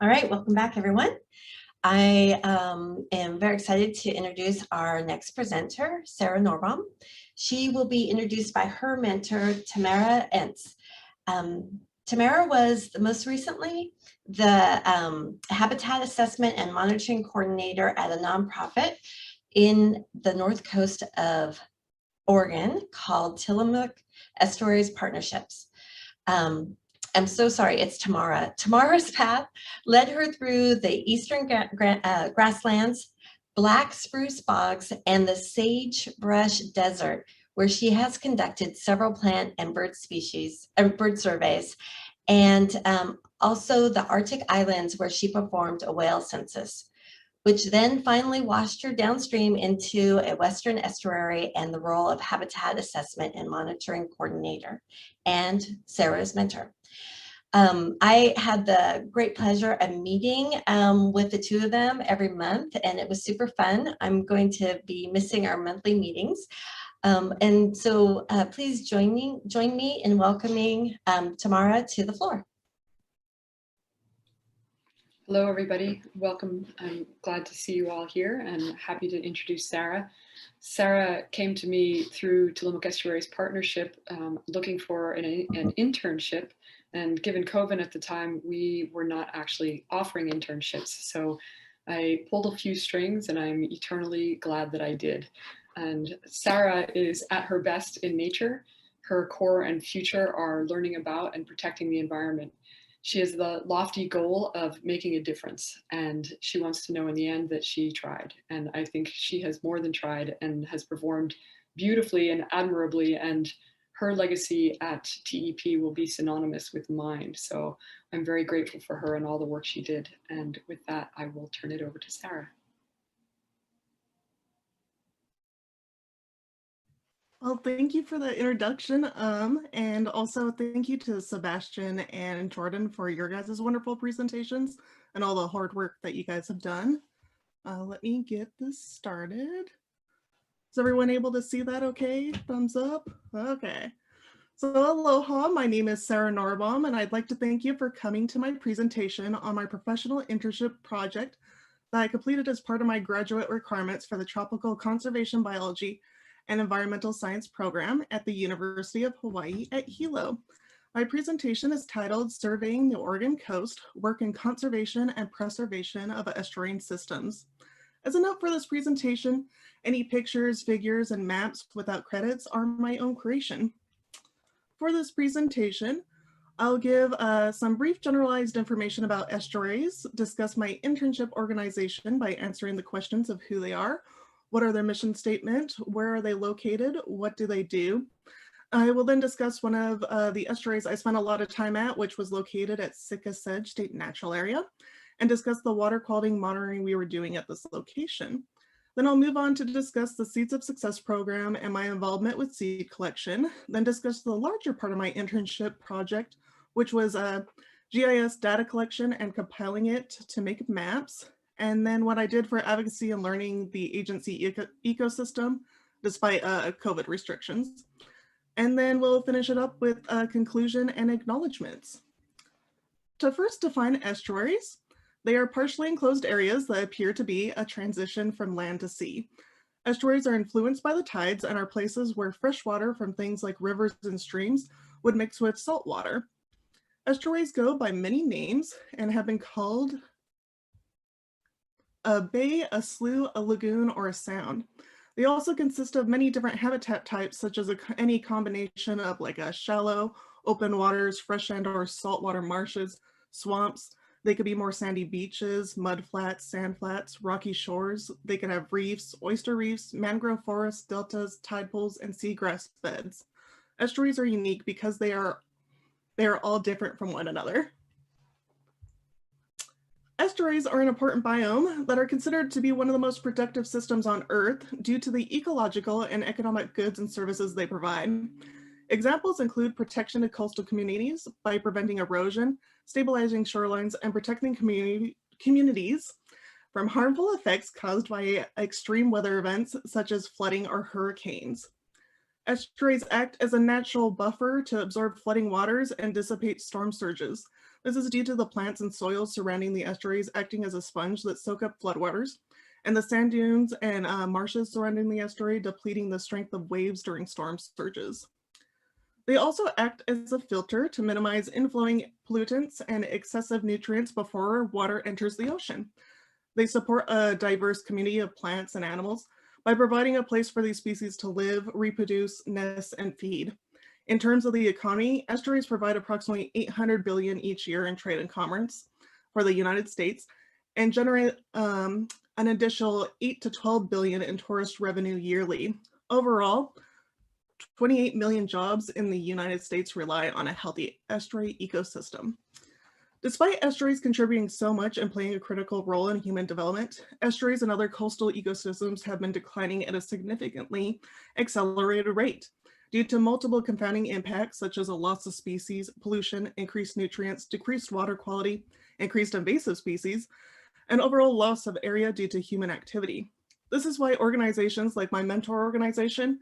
All right, welcome back, everyone. I am very excited to introduce our next presenter, Sarah Norrbom. She will be introduced by her mentor, Tamara Entz. Tamara was most recently the Habitat Assessment and Monitoring Coordinator at a nonprofit in the North Coast of Oregon called Telemach Estuaries Partnerships. I'm so sorry, it's Tamara. Tamara's path led her through the eastern grasslands, black spruce bogs, and the sagebrush desert, where she has conducted several plant and bird surveys, and also the Arctic islands, where she performed a whale census, which then finally washed her downstream into a Western estuary and the role of Habitat Assessment and Monitoring Coordinator, and Sarah's mentor. I had the great pleasure of meeting with the two of them every month, and it was super fun. I'm going to be missing our monthly meetings. And so please join me in welcoming Tamara to the floor. Hello, everybody. Welcome. I'm glad to see you all here and happy to introduce Sarah. Sarah came to me through Telemach Estuaries Partnership looking for an internship. And given COVID at the time, we were not actually offering internships. So I pulled a few strings and I'm eternally glad that I did. And Sarah is at her best in nature. Her core and future are learning about and protecting the environment. She has the lofty goal of making a difference, and she wants to know in the end that she tried. And I think she has more than tried and has performed beautifully and admirably, and her legacy at TEP will be synonymous with mine. So I'm very grateful for her and all the work she did. And with that, I will turn it over to Sarah. Well, thank you for the introduction, and also thank you to Sebastian and Jordan for your guys' wonderful presentations and all the hard work that you guys have done. Let me get this started. Is everyone able to see that okay? Thumbs up? Okay. So aloha, my name is Sarah Norrbom, and I'd like to thank you for coming to my presentation on my professional internship project that I completed as part of my graduate requirements for the Tropical Conservation Biology and Environmental Science program at the University of Hawaii at Hilo. My presentation is titled Surveying the Oregon Coast, Work in Conservation and Preservation of Estuarine Systems. As a note for this presentation, any pictures, figures, and maps without credits are my own creation. For this presentation, I'll give some brief generalized information about estuaries, discuss my internship organization by answering the questions of who they are, what are their mission statement, where are they located, what do they do. I will then discuss one of the estuaries I spent a lot of time at, which was located at Sitka Sedge State Natural Area, and discuss the water quality monitoring we were doing at this location. Then I'll move on to discuss the Seeds of Success program and my involvement with seed collection, then discuss the larger part of my internship project, which was GIS data collection and compiling it to make maps, and then what I did for advocacy and learning the agency ecosystem despite COVID restrictions. And then we'll finish it up with a conclusion and acknowledgements. To first define estuaries, they are partially enclosed areas that appear to be a transition from land to sea. Estuaries are influenced by the tides and are places where fresh water from things like rivers and streams would mix with salt water. Estuaries go by many names and have been called a bay, a slough, a lagoon, or a sound. They also consist of many different habitat types, such as any combination of like a shallow, open waters, fresh and or saltwater marshes, swamps. They could be more sandy beaches, mud flats, sand flats, rocky shores. They can have reefs, oyster reefs, mangrove forests, deltas, tide pools, and seagrass beds. Estuaries are unique because they are all different from one another. Estuaries are an important biome that are considered to be one of the most productive systems on Earth due to the ecological and economic goods and services they provide. Examples include protection of coastal communities by preventing erosion, stabilizing shorelines, and protecting communities from harmful effects caused by extreme weather events such as flooding or hurricanes. Estuaries act as a natural buffer to absorb flooding waters and dissipate storm surges. This is due to the plants and soils surrounding the estuaries acting as a sponge that soak up floodwaters, and the sand dunes and marshes surrounding the estuary depleting the strength of waves during storm surges. They also act as a filter to minimize inflowing pollutants and excessive nutrients before water enters the ocean. They support a diverse community of plants and animals by providing a place for these species to live, reproduce, nest, and feed. In terms of the economy, estuaries provide approximately $800 billion each year in trade and commerce for the United States and generate an additional $8 to $12 billion in tourist revenue yearly. Overall, 28 million jobs in the United States rely on a healthy estuary ecosystem. Despite estuaries contributing so much and playing a critical role in human development, estuaries and other coastal ecosystems have been declining at a significantly accelerated rate due to multiple confounding impacts such as a loss of species, pollution, increased nutrients, decreased water quality, increased invasive species, and overall loss of area due to human activity. This is why organizations like my mentor organization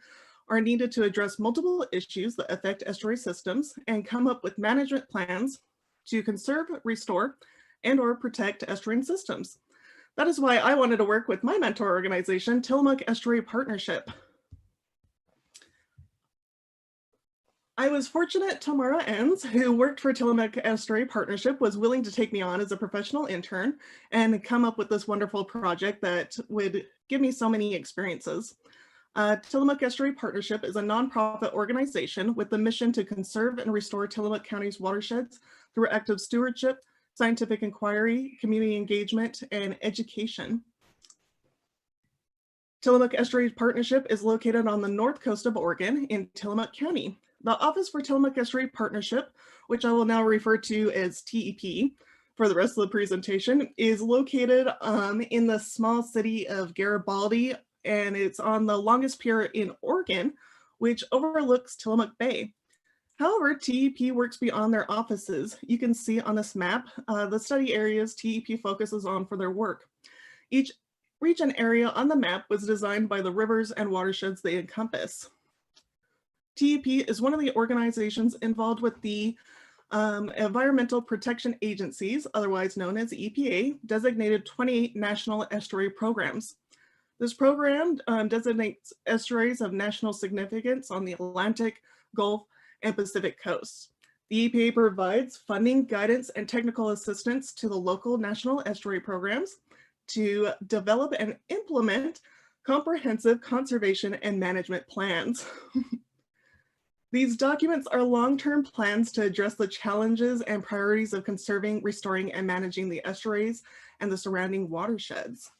are needed to address multiple issues that affect estuary systems and come up with management plans to conserve, restore, and/or protect estuarine systems. That is why I wanted to work with my mentor organization, Telemach Estuary Partnership. I was fortunate Tamara Enns, who worked for Telemach Estuary Partnership, was willing to take me on as a professional intern and come up with this wonderful project that would give me so many experiences. Telemach Estuary Partnership is a nonprofit organization with the mission to conserve and restore Tillamook County's watersheds through active stewardship, scientific inquiry, community engagement, and education. Tillamook Estuary Partnership is located on the north coast of Oregon in Tillamook County. The Office for Tillamook Estuary Partnership, which I will now refer to as TEP for the rest of the presentation, is located in the small city of Garibaldi, and it's on the longest pier in Oregon, which overlooks Tillamook Bay. However, TEP works beyond their offices. You can see on this map the study areas TEP focuses on for their work. Each region area on the map was designed by the rivers and watersheds they encompass. TEP is one of the organizations involved with the Environmental Protection Agencies, otherwise known as EPA, designated 28 national estuary programs. This program designates estuaries of national significance on the Atlantic, Gulf, and Pacific coasts. The EPA provides funding, guidance, and technical assistance to the local national estuary programs to develop and implement comprehensive conservation and management plans. These documents are long-term plans to address the challenges and priorities of conserving, restoring, and managing the estuaries and the surrounding watersheds.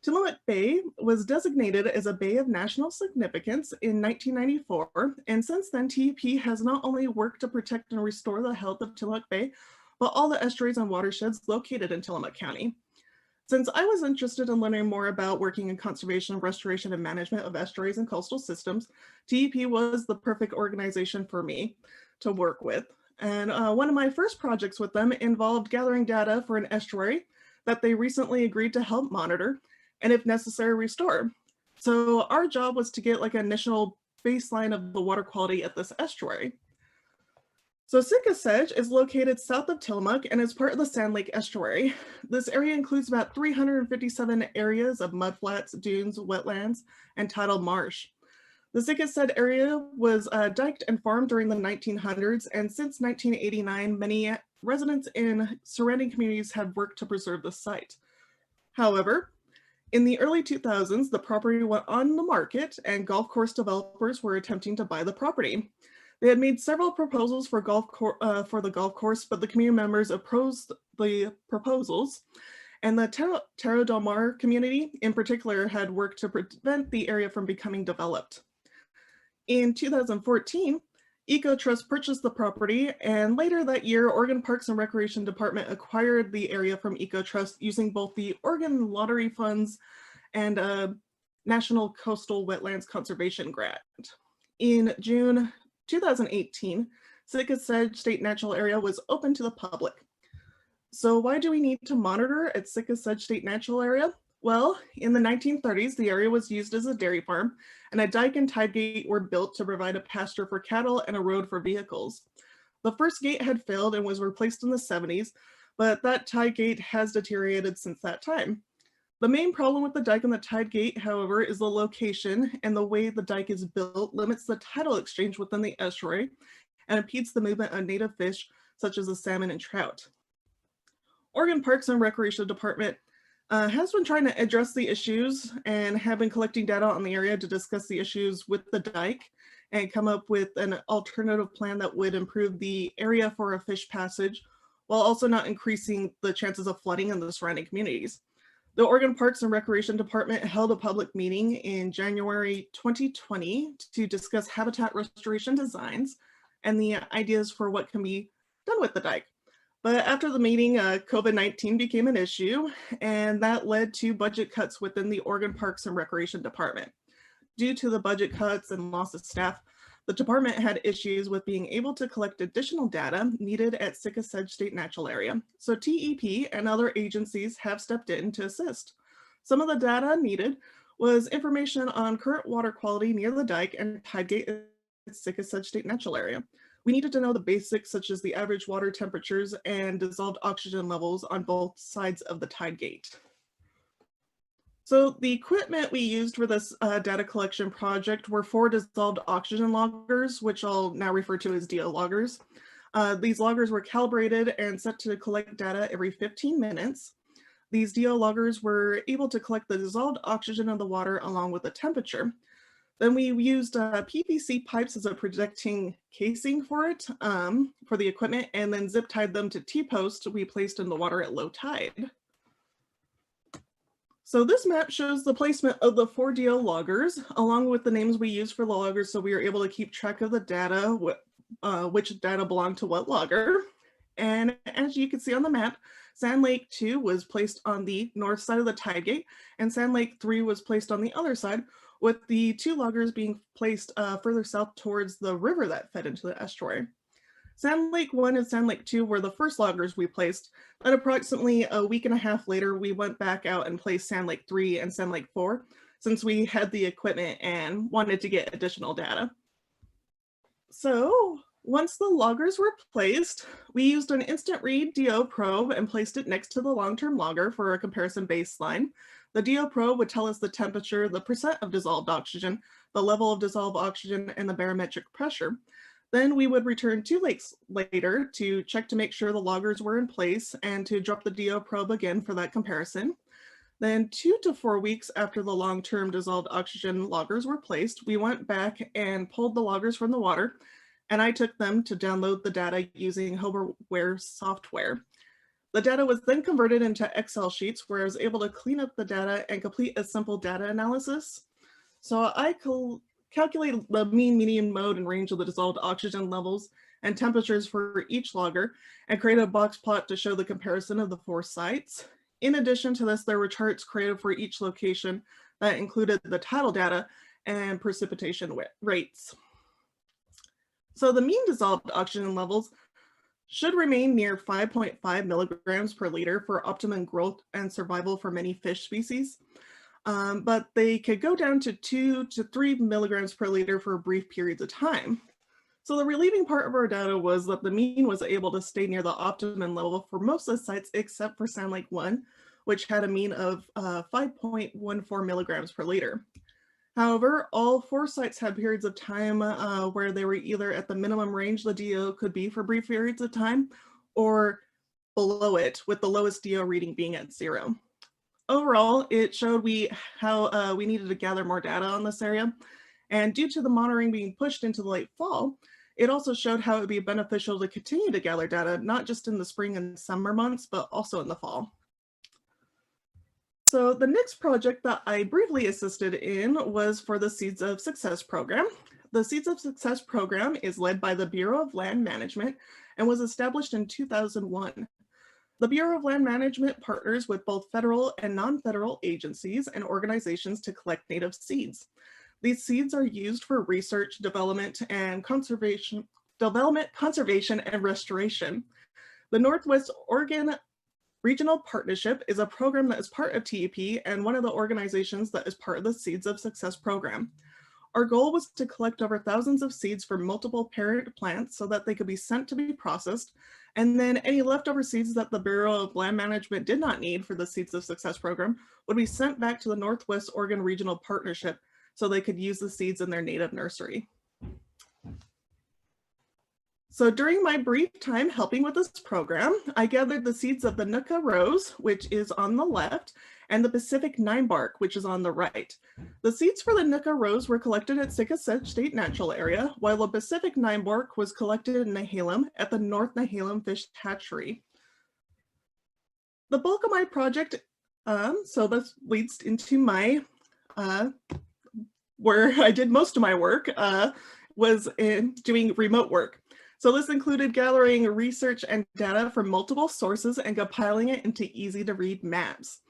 Tillamook Bay was designated as a Bay of National Significance in 1994, and since then TEP has not only worked to protect and restore the health of Tillamook Bay, but all the estuaries and watersheds located in Tillamook County. Since I was interested in learning more about working in conservation, restoration, and management of estuaries and coastal systems, TEP was the perfect organization for me to work with. And one of my first projects with them involved gathering data for an estuary that they recently agreed to help monitor and, if necessary, restore. So our job was to get like an initial baseline of the water quality at this estuary. So Sitka Sedge is located south of Tillamook and is part of the Sand Lake Estuary. This area includes about 357 areas of mudflats, dunes, wetlands, and tidal marsh. The Sitka Sedge area was diked and farmed during the 1900s, and since 1989, many residents in surrounding communities have worked to preserve the site. However, in the early 2000s, the property went on the market and golf course developers were attempting to buy the property. They had made several proposals for the golf course, but the community members opposed the proposals, and the Terra Del Mar community in particular had worked to prevent the area from becoming developed. In 2014, EcoTrust purchased the property, and later that year, Oregon Parks and Recreation Department acquired the area from EcoTrust using both the Oregon Lottery Funds and a National Coastal Wetlands Conservation Grant. In June 2018, Sitka Sedge State Natural Area was open to the public. So why do we need to monitor at Sitka Sedge State Natural Area? Well, in the 1930s, the area was used as a dairy farm, and a dike and tide gate were built to provide a pasture for cattle and a road for vehicles. The first gate had failed and was replaced in the 70s, but that tide gate has deteriorated since that time. The main problem with the dike and the tide gate, however, is the location, and the way the dike is built limits the tidal exchange within the estuary and impedes the movement of native fish such as the salmon and trout. Oregon Parks and Recreation Department has been trying to address the issues and have been collecting data on the area to discuss the issues with the dike and come up with an alternative plan that would improve the area for a fish passage while also not increasing the chances of flooding in the surrounding communities. The Oregon Parks and Recreation Department held a public meeting in January 2020 to discuss habitat restoration designs and the ideas for what can be done with the dike. But after the meeting, COVID-19 became an issue, and that led to budget cuts within the Oregon Parks and Recreation Department. Due to the budget cuts and loss of staff, the department had issues with being able to collect additional data needed at Sitka Sedge State Natural Area. So TEP and other agencies have stepped in to assist. Some of the data needed was information on current water quality near the dike and tide gate at Sitka Sedge State Natural Area. We needed to know the basics such as the average water temperatures and dissolved oxygen levels on both sides of the tide gate. So the equipment we used for this data collection project were 4 dissolved oxygen loggers, which I'll now refer to as DO loggers. These loggers were calibrated and set to collect data every 15 minutes. These DO loggers were able to collect the dissolved oxygen of the water along with the temperature. Then we used PVC pipes as a protecting casing for it, for the equipment, and then zip tied them to T-posts we placed in the water at low tide. So this map shows the placement of the 4 DO loggers, along with the names we used for the loggers, so we were able to keep track of the data, which data belonged to what logger. And as you can see on the map, Sand Lake 2 was placed on the north side of the tide gate, and Sand Lake 3 was placed on the other side, with the 2 loggers being placed further south towards the river that fed into the estuary. Sand Lake 1 and Sand Lake 2 were the first loggers we placed, and approximately a week and a half later, we went back out and placed Sand Lake 3 and Sand Lake 4, since we had the equipment and wanted to get additional data. So once the loggers were placed, we used an instant read DO probe and placed it next to the long-term logger for a comparison baseline. The DO probe would tell us the temperature, the percent of dissolved oxygen, the level of dissolved oxygen, and the barometric pressure. Then we would return 2 weeks later to check to make sure the loggers were in place and to drop the DO probe again for that comparison. Then 2 to 4 weeks after the long-term dissolved oxygen loggers were placed, we went back and pulled the loggers from the water, and I took them to download the data using Hoverware software. The data was then converted into Excel sheets where I was able to clean up the data and complete a simple data analysis. So I calculated the mean, median, mode, and range of the dissolved oxygen levels and temperatures for each logger and created a box plot to show the comparison of the 4 sites. In addition to this, there were charts created for each location that included the tidal data and precipitation rates. So the mean dissolved oxygen levels should remain near 5.5 milligrams per liter for optimum growth and survival for many fish species. But they could go down to 2 to 3 milligrams per liter for brief periods of time. So the relieving part of our data was that the mean was able to stay near the optimum level for most of the sites except for Sand Lake 1, which had a mean of 5.14 milligrams per liter. However, all 4 sites had periods of time where they were either at the minimum range the DO could be for brief periods of time or below it, with the lowest DO reading being at 0. Overall, it showed how we needed to gather more data on this area. And due to the monitoring being pushed into the late fall, it also showed how it would be beneficial to continue to gather data, not just in the spring and summer months, but also in the fall. So the next project that I briefly assisted in was for the Seeds of Success program. The Seeds of Success program is led by the Bureau of Land Management and was established in 2001. The Bureau of Land Management partners with both federal and non-federal agencies and organizations to collect native seeds. These seeds are used for research, development, and conservation, and restoration. The Northwest Oregon Regional Partnership is a program that is part of TEP and one of the organizations that is part of the Seeds of Success program. Our goal was to collect over thousands of seeds from multiple parent plants so that they could be sent to be processed, and then any leftover seeds that the Bureau of Land Management did not need for the Seeds of Success program would be sent back to the Northwest Oregon Regional Partnership so they could use the seeds in their native nursery. So during my brief time helping with this program, I gathered the seeds of the Nooka Rose, which is on the left, and the Pacific Ninebark, which is on the right. The seeds for the Nooka Rose were collected at Sitka State Natural Area, while the Pacific Ninebark was collected in Nehalem at the North Nehalem Fish Hatchery. The bulk of my project, so this leads into my, where I did most of my work, was in doing remote work. So this included gathering research and data from multiple sources and compiling it into easy to read maps.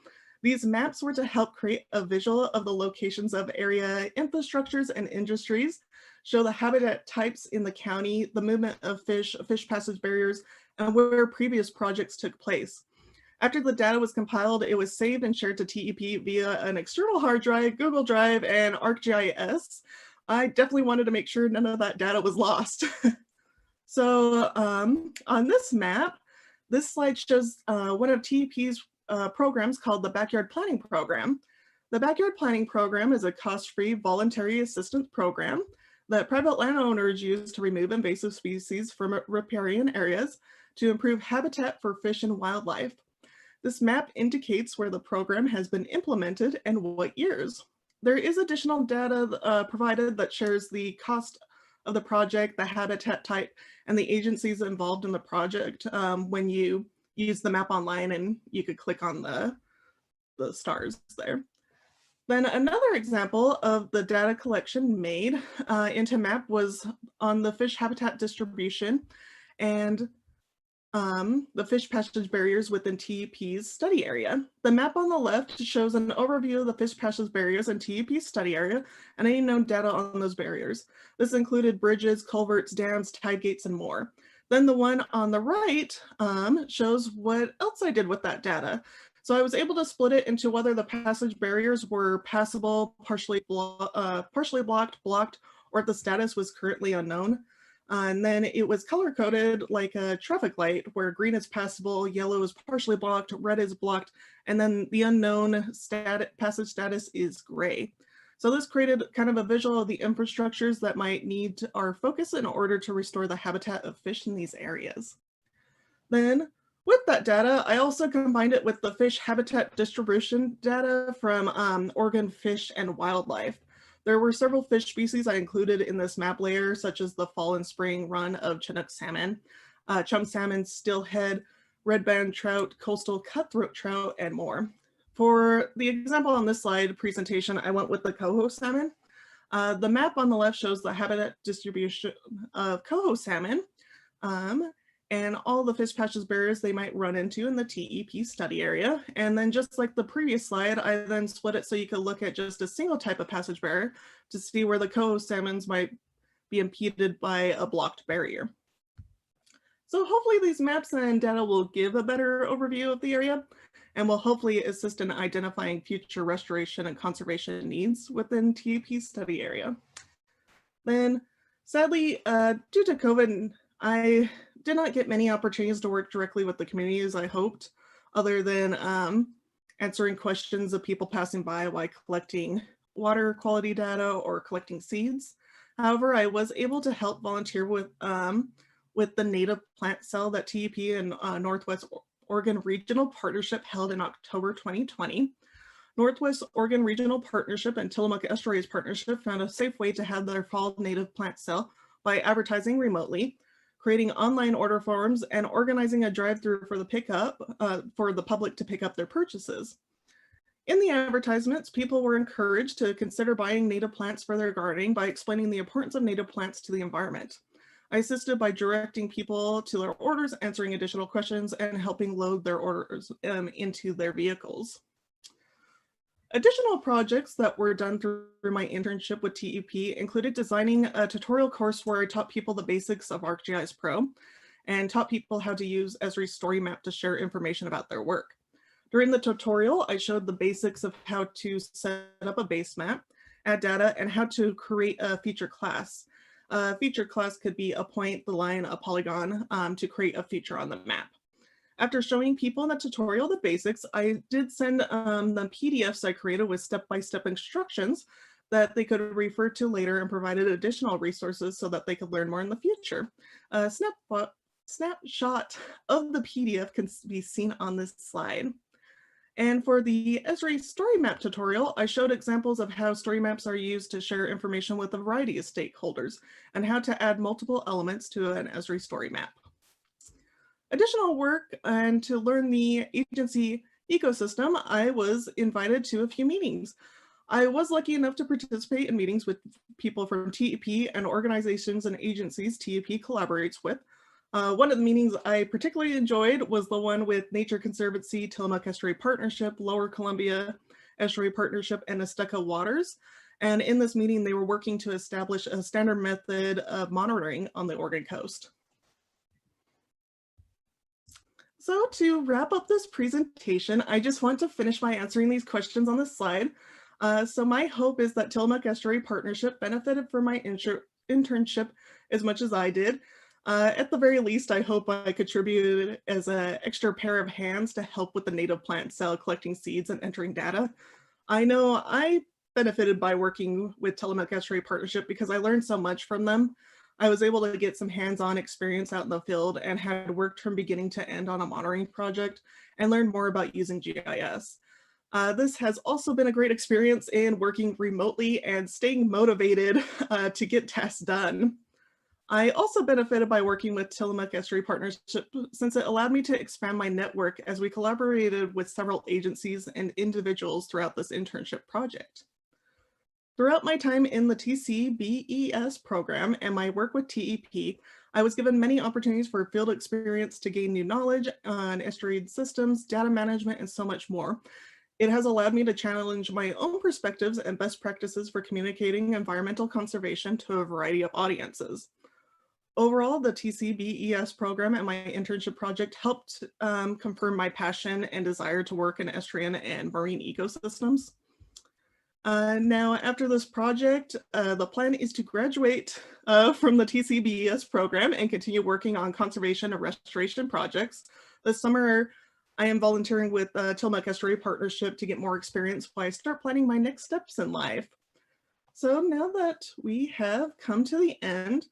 These maps were to help create a visual of the locations of area infrastructures and industries, show the habitat types in the county, the movement of fish passage barriers, and where previous projects took place. After the data was compiled, it was saved and shared to TEP via an external hard drive, Google Drive, and ArcGIS. I definitely wanted to make sure none of that data was lost. So on this map, this slide shows one of TEP's programs called the Backyard Planning Program. The Backyard Planning Program is a cost-free voluntary assistance program that private landowners use to remove invasive species from riparian areas to improve habitat for fish and wildlife. This map indicates where the program has been implemented and what years. There is additional data provided that shares the cost of the project, the habitat type, and the agencies involved in the project when you use the map online, and you could click on the stars there. Then another example of the data collection made into map was on the fish habitat distribution and the fish passage barriers within TEP's study area. The map on the left shows an overview of the fish passage barriers in TEP's study area and any known data on those barriers. This included bridges, culverts, dams, tide gates, and more. Then the one on the right shows what else I did with that data. So I was able to split it into whether the passage barriers were passable, partially blocked, or if the status was currently unknown. And then it was color-coded like a traffic light, where green is passable, yellow is partially blocked, red is blocked, and then the unknown passage status is gray. So this created kind of a visual of the infrastructures that might need our focus in order to restore the habitat of fish in these areas. Then with that data, I also combined it with the fish habitat distribution data from Oregon Fish and Wildlife. There were several fish species I included in this map layer, such as the fall and spring run of Chinook salmon, chum salmon, steelhead, red band trout, coastal cutthroat trout, and more. For the example on this slide presentation, I went with the coho salmon. The map on the left shows the habitat distribution of coho salmon and all the fish passage barriers they might run into in the TEP study area. And then just like the previous slide, I then split it so you could look at just a single type of passage barrier to see where the coho salmons might be impeded by a blocked barrier. So hopefully these maps and data will give a better overview of the area and will hopefully assist in identifying future restoration and conservation needs within TEP's study area. Then sadly, due to COVID, I did not get many opportunities to work directly with the community as I hoped, other than answering questions of people passing by while collecting water quality data or collecting seeds. However, I was able to help volunteer with the native plant cell that TEP and Northwest Oregon Regional Partnership held in October 2020. Northwest Oregon Regional Partnership and Telemach Estuary's partnership found a safe way to have their fall native plant cell by advertising remotely, creating online order forms, and organizing a drive-through for the pickup for the public to pick up their purchases. In the advertisements, people were encouraged to consider buying native plants for their gardening by explaining the importance of native plants to the environment. I assisted by directing people to their orders, answering additional questions, and helping load their orders into their vehicles. Additional projects that were done through my internship with TEP included designing a tutorial course where I taught people the basics of ArcGIS Pro and taught people how to use Esri's story map to share information about their work. During the tutorial, I showed the basics of how to set up a base map, add data, and how to create a feature class. A feature class could be a point, the line, a polygon to create a feature on the map. After showing people in the tutorial the basics, I did send the PDFs I created with step-by-step instructions that they could refer to later and provided additional resources so that they could learn more in the future. A snapshot of the PDF can be seen on this slide. And for the Estuary story map tutorial, I showed examples of how story maps are used to share information with a variety of stakeholders and how to add multiple elements to an Estuary story map. Additional work and to learn the agency ecosystem, I was invited to a few meetings. I was lucky enough to participate in meetings with people from TEP and organizations and agencies TEP collaborates with. One of the meetings I particularly enjoyed was the one with Nature Conservancy, Telemach Estuary Partnership, Lower Columbia Estuary Partnership, and Azteca Waters. And in this meeting, they were working to establish a standard method of monitoring on the Oregon coast. So to wrap up this presentation, I just want to finish by answering these questions on this slide. So my hope is that Telemach Estuary Partnership benefited from my internship as much as I did. At the very least, I hope I contributed as an extra pair of hands to help with the native plant cell, collecting seeds and entering data. I know I benefited by working with Telemach Estuary Partnership because I learned so much from them. I was able to get some hands-on experience out in the field and had worked from beginning to end on a monitoring project and learned more about using GIS. This has also been a great experience in working remotely and staying motivated to get tasks done. I also benefited by working with Telemach Estuary Partnership since it allowed me to expand my network as we collaborated with several agencies and individuals throughout this internship project. Throughout my time in the TCBES program and my work with TEP, I was given many opportunities for field experience to gain new knowledge on estuary systems, data management, and so much more. It has allowed me to challenge my own perspectives and best practices for communicating environmental conservation to a variety of audiences. Overall, the TCBES program and my internship project helped confirm my passion and desire to work in estuarine and marine ecosystems. Now, after this project, the plan is to graduate from the TCBES program and continue working on conservation and restoration projects. This summer, I am volunteering with Telemach Estuary Partnership to get more experience while I start planning my next steps in life. So now that we have come to the end,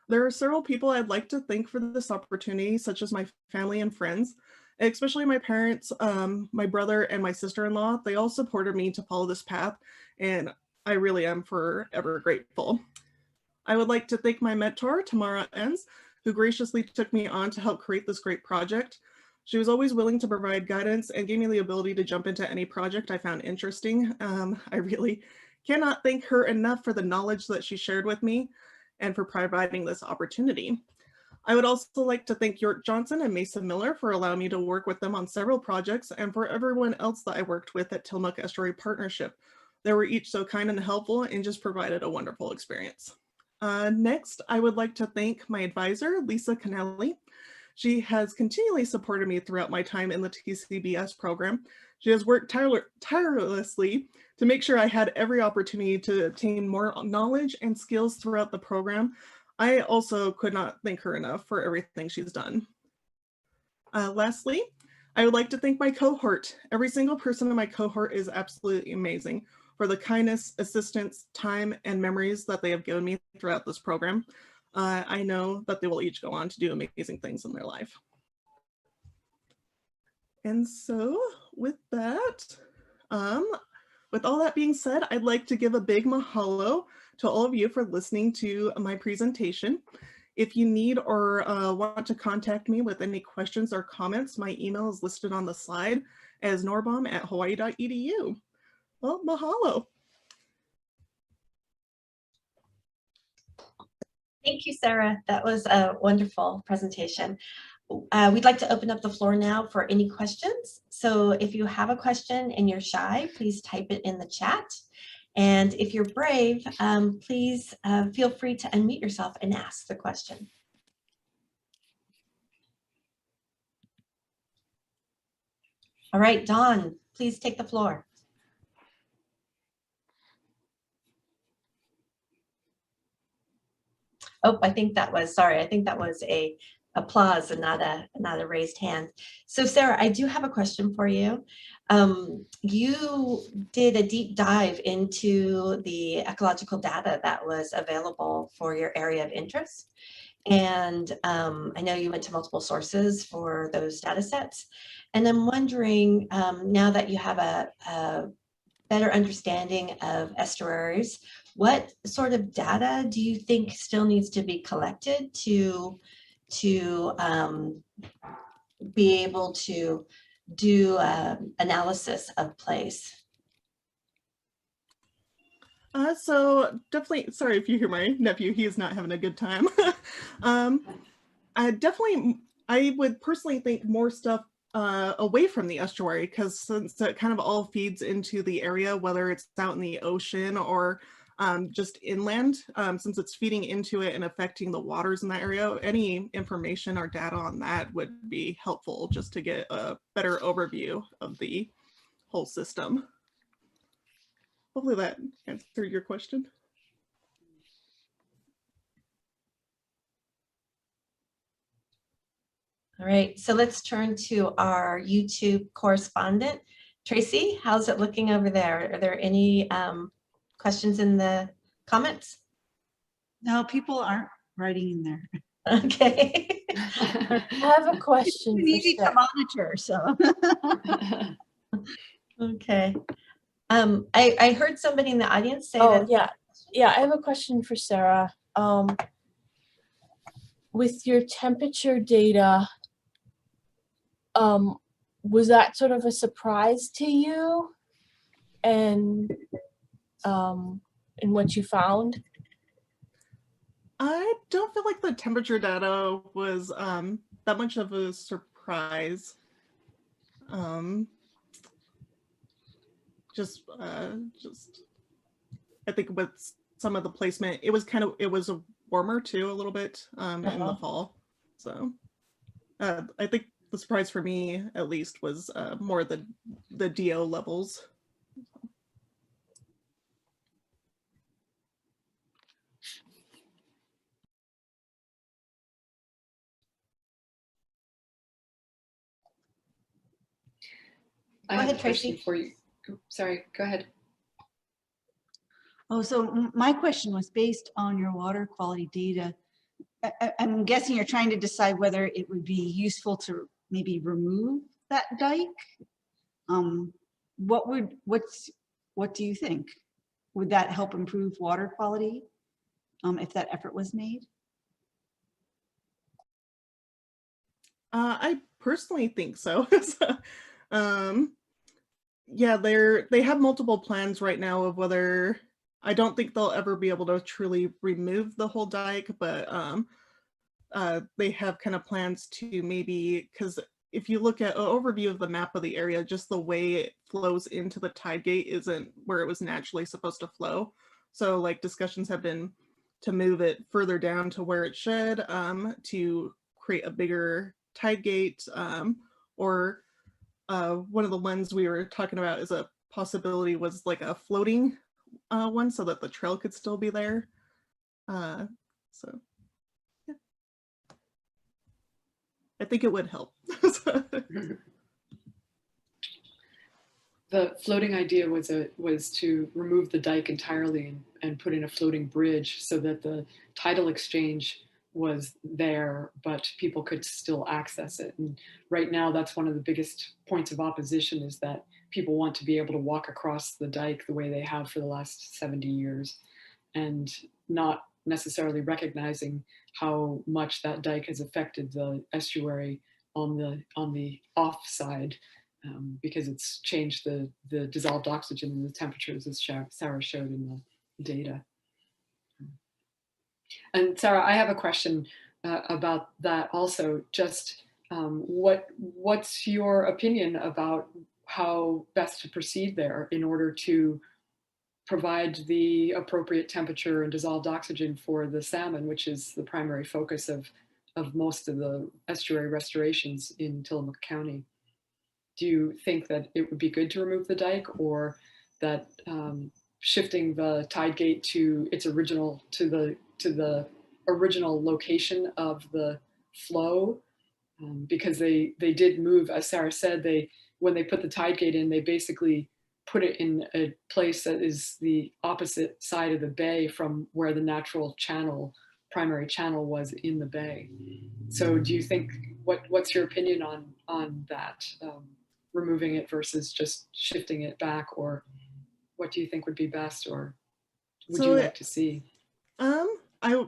there are several people I'd like to thank for this opportunity, such as my family and friends, especially my parents, my brother, and my sister-in-law. They all supported me to follow this path, and I really am forever grateful. I would like to thank my mentor, Tamara Enns, who graciously took me on to help create this great project. She was always willing to provide guidance and gave me the ability to jump into any project I found interesting. I really cannot thank her enough for the knowledge that she shared with me and for providing this opportunity. I would also like to thank York Johnson and Mason Miller for allowing me to work with them on several projects, and for everyone else that I worked with at Telemach Estuary Partnership. They were each so kind and helpful and just provided a wonderful experience. Next, I would like to thank my advisor, Lisa Canelli. She has continually supported me throughout my time in the TCBES program. She has worked tirelessly to make sure I had every opportunity to obtain more knowledge and skills throughout the program. I also could not thank her enough for everything she's done. Lastly, I would like to thank my cohort. Every single person in my cohort is absolutely amazing for the kindness, assistance, time, and memories that they have given me throughout this program. I know that they will each go on to do amazing things in their life. And so with that, with all that being said, I'd like to give a big mahalo to all of you for listening to my presentation. If you need or want to contact me with any questions or comments, my email is listed on the slide as norrbom@hawaii.edu. Well, mahalo. Thank you, Sarah. That was a wonderful presentation. We'd like to open up the floor now for any questions. So if you have a question and you're shy, please type it in the chat. And if you're brave, please feel free to unmute yourself and ask the question. All right, Dawn, please take the floor. Oh, I think that was, sorry, I think that was a applause and not a raised hand. So Sarah, I do have a question for you. You did a deep dive into the ecological data that was available for your area of interest. And I know you went to multiple sources for those data sets. And I'm wondering, now that you have a better understanding of estuaries, what sort of data do you think still needs to be collected to be able to do analysis of place? So definitely, sorry if you hear my nephew, he is not having a good time. I would personally think more stuff away from the estuary, because since it kind of all feeds into the area, whether it's out in the ocean or just inland, since it's feeding into it and affecting the waters in that area, any information or data on that would be helpful just to get a better overview of the whole system. Hopefully that answered your question. All right, so let's turn to our YouTube correspondent. Tracy, how's it looking over there? Are there any questions in the comments? No, people aren't writing in there. Okay. I have a question. It's easy to monitor, so. Okay. I heard somebody in the audience say that. Yeah, I have a question for Sarah. With your temperature data, was that sort of a surprise to you and in what you found? I don't feel like the temperature data was that much of a surprise. Just I think with some of the placement, it was warmer too a little bit in the fall. So I think the surprise for me at least was more the DO levels. I Go have ahead, a question Tracy. for you. Sorry, go ahead. Oh, so my question was based on your water quality data. I'm guessing you're trying to decide whether it would be useful to maybe remove that dike. What do you think? Would that help improve water quality if that effort was made? I personally think so. Yeah, they have multiple plans right now of whether, I don't think they'll ever be able to truly remove the whole dike, but they have kind of plans to maybe, because if you look at an overview of the map of the area, just the way it flows into the tide gate isn't where it was naturally supposed to flow. So like discussions have been to move it further down to where it should, to create a bigger tide gate, or one of the ones we were talking about as a possibility was like a floating one so that the trail could still be there. So yeah. I think it would help. The floating idea was to remove the dike entirely and put in a floating bridge so that the tidal exchange was there, but people could still access it. And right now, that's one of the biggest points of opposition, is that people want to be able to walk across the dike the way they have for the last 70 years, and not necessarily recognizing how much that dike has affected the estuary on the off side. Because it's changed the dissolved oxygen and the temperatures, as Sarah showed in the data. And Sarah, I have a question about that also. Just what's your opinion about how best to proceed there in order to provide the appropriate temperature and dissolved oxygen for the salmon, which is the primary focus of most of the estuary restorations in Tillamook County? do you think that it would be good to remove the dike, or that shifting the tide gate to its original, to the original location of the flow? Because they did move, as Sarah said, when they put the tide gate in, they basically put it in a place that is the opposite side of the bay from where the natural channel, primary channel, was in the bay. So do you think, what's your opinion on that, removing it versus just shifting it back, or what do you think would be best, or would you like to see? I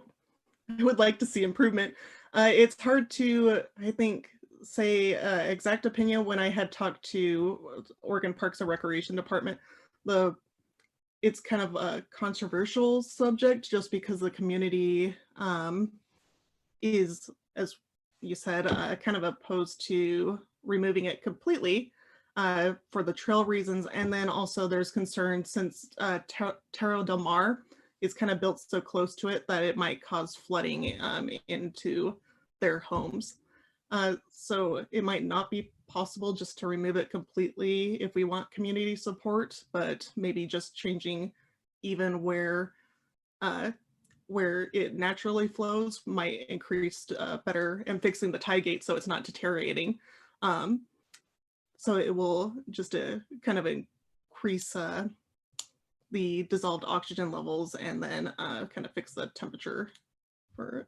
would like to see improvement. It's hard to, I think, say exact opinion. When I had talked to Oregon Parks and Recreation Department, it's kind of a controversial subject just because the community is, as you said, kind of opposed to removing it completely for the trail reasons. And then also there's concern since Terra del Mar is kind of built so close to it that it might cause flooding into their homes. So it might not be possible just to remove it completely if we want community support, but maybe just changing even where it naturally flows might increase better, and fixing the tide gate so it's not deteriorating. So it will just kind of increase the dissolved oxygen levels, and then kind of fix the temperature for it.